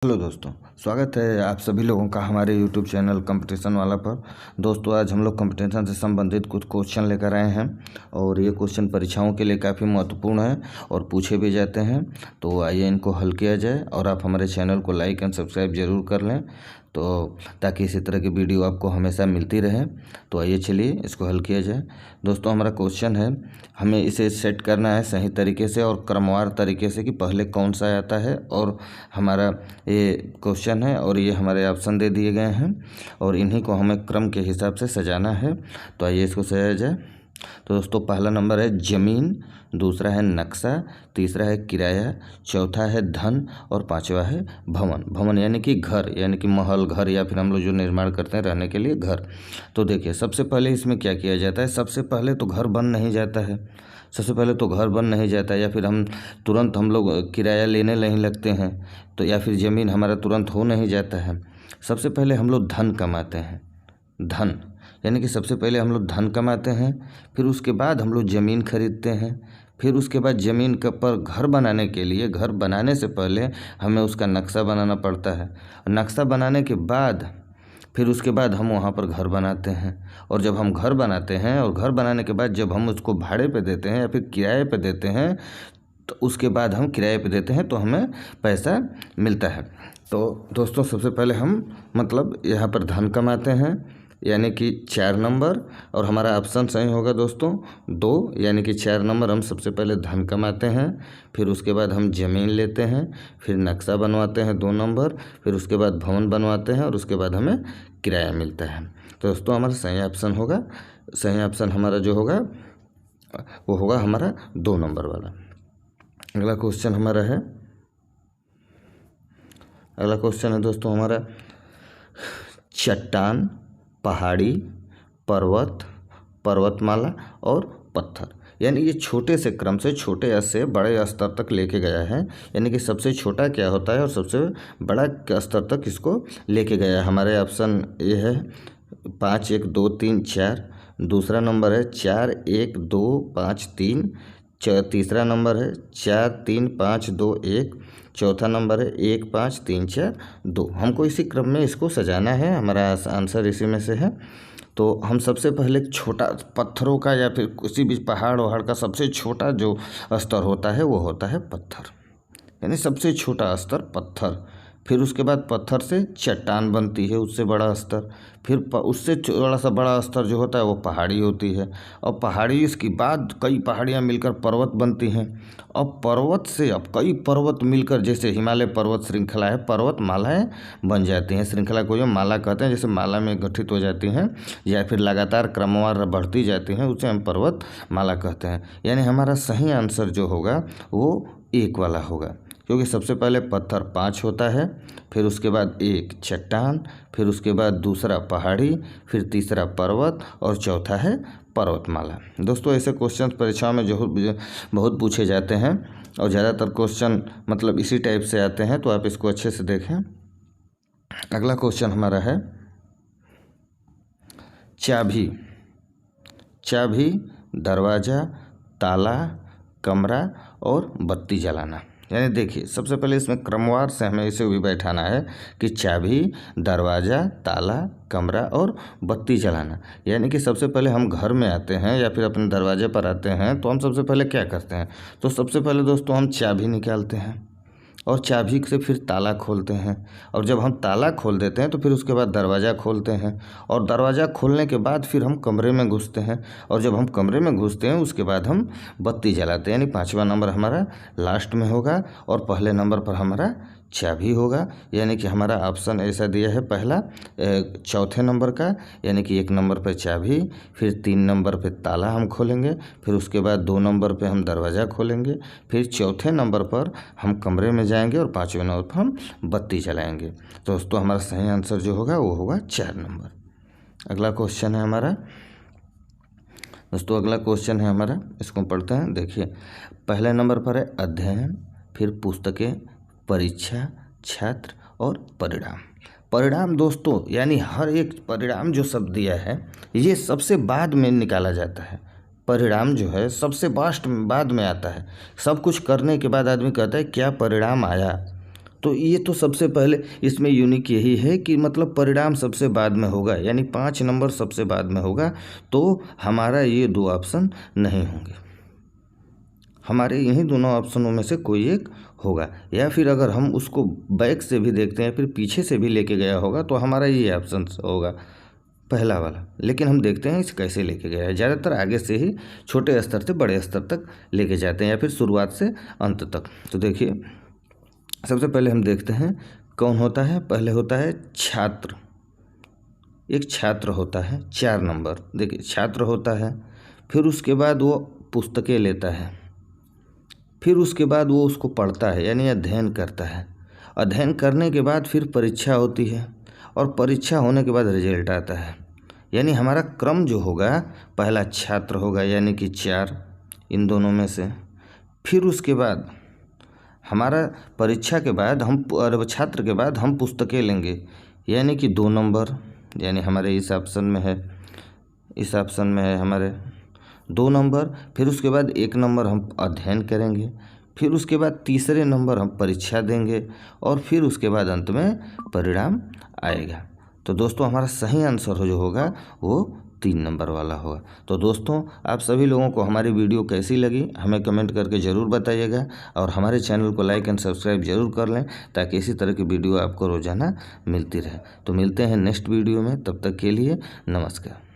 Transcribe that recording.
Hello दोस्तों, स्वागत है आप सभी लोगों का हमारे YouTube चैनल कंपटीशन वाला पर। दोस्तों, आज हम लोग कंपटीशन से संबंधित कुछ क्वेश्चन लेकर आए हैं और ये क्वेश्चन परीक्षाओं के लिए काफ़ी महत्वपूर्ण है और पूछे भी जाते हैं। तो आइए इनको हल किया जाए और आप हमारे चैनल को लाइक एंड सब्सक्राइब जरूर कर लें तो ताकि इसी तरह की वीडियो आपको हमेशा मिलती रहे। तो आइए चलिए इसको हल किया जाए। दोस्तों, हमारा क्वेश्चन है, हमें इसे सेट करना है सही तरीके से और क्रमवार तरीके से कि पहले कौन सा आता है। और हमारा ये क्वेश्चन है और ये हमारे ऑप्शन दे दिए गए हैं और इन्हीं को हमें क्रम के हिसाब से सजाना है। तो आइए इसको सजाया जाए। तो दोस्तों, पहला नंबर है ज़मीन, दूसरा है नक्शा, तीसरा है किराया, चौथा है धन और पांचवा है भवन। भवन यानी कि घर, यानी कि महल, घर या फिर हम लोग जो निर्माण करते हैं रहने के लिए घर। तो देखिए, सबसे पहले इसमें क्या किया जाता है, सबसे पहले तो घर बन नहीं जाता है। सबसे पहले तो घर बन नहीं जाता या फिर हम लोग किराया लेने नहीं लगते हैं, तो या फिर ज़मीन हमारा तुरंत हो नहीं जाता है। सबसे पहले हम लोग धन कमाते हैं। धन यानी कि सबसे पहले हम लोग धन कमाते हैं, फिर उसके बाद हम लोग ज़मीन खरीदते हैं, फिर उसके बाद ज़मीन के पर घर बनाने के लिए, घर बनाने से पहले हमें उसका नक्शा बनाना पड़ता है। नक्शा बनाने के बाद फिर उसके बाद हम वहाँ पर घर बनाते हैं। और जब हम घर बनाते हैं और घर बनाने के बाद जब हम उसको भाड़े पे देते हैं या फिर किराए पे देते हैं, तो उसके बाद हम किराए पे देते हैं तो हमें पैसा मिलता है। तो दोस्तों, सबसे पहले हम यहाँ पर धन कमाते हैं यानी कि 4 नंबर, और हमारा ऑप्शन सही होगा दोस्तों 2, यानी कि 4 नंबर। हम सबसे पहले धन कमाते हैं, फिर उसके बाद हम ज़मीन लेते हैं, फिर नक्शा बनवाते हैं 2 नंबर, फिर उसके बाद भवन बनवाते हैं और उसके बाद हमें किराया मिलता है। तो दोस्तों, हमारा सही ऑप्शन होगा, सही ऑप्शन हमारा जो होगा वो होगा हमारा 2 नंबर वाला। अगला क्वेश्चन है दोस्तों हमारा, चट्टान, पहाड़ी, पर्वत, पर्वतमाला और पत्थर। यानी ये छोटे से क्रम से छोटे से बड़े स्तर तक लेके गया है। यानी कि सबसे छोटा क्या होता है और सबसे बड़ा स्तर तक इसको लेके गया है। हमारे ऑप्शन ये है 5 1 2 3 4, दूसरा नंबर है 4 1 2 5 3, तीसरा नंबर है 4 3 5 2 1, चौथा नंबर है 1 5 3 4 2। हमको इसी क्रम में इसको सजाना है, हमारा आंसर इसी में से है। तो हम सबसे पहले छोटा पत्थरों का या फिर किसी भी पहाड़ वहाड़ का सबसे छोटा जो स्तर होता है वो होता है पत्थर, यानी सबसे छोटा स्तर पत्थर। फिर उसके बाद पत्थर से चट्टान बनती है, उससे बड़ा स्तर। फिर उससे थोड़ा सा बड़ा स्तर जो होता है वो पहाड़ी होती है, और पहाड़ी इसके बाद कई पहाड़ियाँ मिलकर पर्वत बनती हैं। अब पर्वत से अब कई पर्वत मिलकर, जैसे हिमालय पर्वत श्रृंखला है, पर्वत मालाएँ बन जाती हैं। श्रृंखला को जो माला कहते हैं, जैसे माला में गठित हो जाती हैं या फिर लगातार क्रमवार बढ़ती जाती हैं, उसे हम पर्वत माला कहते हैं। यानी हमारा सही आंसर जो होगा वो 1 वाला होगा, क्योंकि सबसे पहले पत्थर 5 होता है, फिर उसके बाद 1 चट्टान, फिर उसके बाद दूसरा पहाड़ी, फिर तीसरा पर्वत और चौथा है पर्वतमाला। दोस्तों, ऐसे क्वेश्चन परीक्षा में जो बहुत पूछे जाते हैं और ज़्यादातर क्वेश्चन इसी टाइप से आते हैं, तो आप इसको अच्छे से देखें। अगला क्वेश्चन हमारा है चाबी। चाबी, दरवाज़ा, ताला, कमरा और बत्ती जलाना। यानी देखिए, सबसे पहले इसमें क्रमवार से हमें इसे भी बैठाना है कि चाबी, दरवाज़ा, ताला, कमरा और बत्ती जलाना। यानी कि सबसे पहले हम घर में आते हैं या फिर अपने दरवाजे पर आते हैं, तो हम सबसे पहले क्या करते हैं, तो सबसे पहले दोस्तों हम चाबी निकालते हैं और चाबी से फिर ताला खोलते हैं, और जब हम ताला खोल देते हैं तो फिर उसके बाद दरवाज़ा खोलते हैं, और दरवाज़ा खोलने के बाद फिर हम कमरे में घुसते हैं, और जब हम कमरे में घुसते हैं उसके बाद हम बत्ती जलाते हैं। यानी 5वां नंबर हमारा लास्ट में होगा और पहले नंबर पर हमारा चाबी होगा। यानी कि हमारा ऑप्शन ऐसा दिया है, पहला चौथे नंबर का, यानी कि 1 नंबर पर चाबी, फिर 3 नंबर पे ताला हम खोलेंगे, फिर उसके बाद 2 नंबर पे हम दरवाज़ा खोलेंगे, फिर चौथे नंबर पर हम कमरे में जाएंगे और 5वें नंबर पर हम बत्ती जलाएंगे। तो दोस्तों, हमारा सही आंसर जो होगा वो होगा 4 नंबर। अगला क्वेश्चन है हमारा इसको पढ़ते हैं। देखिए, पहले नंबर पर है अध्ययन, फिर पुस्तकें, परीक्षा, छात्र और परिणाम। परिणाम दोस्तों, यानी हर एक परिणाम जो शब्द दिया है ये सबसे बाद में निकाला जाता है। परिणाम जो है सबसे बाद में आता है। सब कुछ करने के बाद आदमी कहता है क्या परिणाम आया, तो ये तो सबसे पहले इसमें यूनिक यही है कि मतलब परिणाम सबसे बाद में होगा, यानी 5 नंबर सबसे बाद में होगा, तो हमारा ये 2 ऑप्शन नहीं होंगे, हमारे इन्हीं दोनों ऑप्शनों में से कोई एक होगा। या फिर अगर हम उसको बैक से भी देखते हैं, फिर पीछे से भी लेके गया होगा, तो हमारा ये ऑप्शन होगा पहला वाला। लेकिन हम देखते हैं इसे कैसे लेके गया है, ज़्यादातर आगे से ही छोटे स्तर से बड़े स्तर तक लेके जाते हैं, या फिर शुरुआत से अंत तक। तो देखिए सबसे पहले हम देखते हैं कौन होता है। पहले होता है छात्र, एक छात्र होता है 4 नंबर। देखिए छात्र होता है, फिर उसके बाद वो पुस्तकें लेता है, फिर उसके बाद वो उसको पढ़ता है यानी अध्ययन करता है, अध्ययन करने के बाद फिर परीक्षा होती है, और परीक्षा होने के बाद रिजल्ट आता है। यानी हमारा क्रम जो होगा, पहला छात्र होगा यानी कि 4 इन दोनों में से, फिर उसके बाद हमारा परीक्षा के बाद हम छात्र के बाद हम पुस्तकें लेंगे यानी कि 2 नंबर, यानी हमारे इस ऑप्शन में है, इस ऑप्शन में है हमारे 2 नंबर। फिर उसके बाद 1 नंबर हम अध्ययन करेंगे, फिर उसके बाद तीसरे नंबर हम परीक्षा देंगे, और फिर उसके बाद अंत में परिणाम आएगा। तो दोस्तों हमारा सही आंसर जो होगा वो 3 नंबर वाला होगा। तो दोस्तों आप सभी लोगों को हमारी वीडियो कैसी लगी हमें कमेंट करके ज़रूर बताइएगा, और हमारे चैनल को लाइक एंड सब्सक्राइब जरूर कर लें, ताकि इसी तरह की वीडियो आपको रोज़ाना मिलती रहे। तो मिलते हैं नेक्स्ट वीडियो में, तब तक के लिए नमस्कार।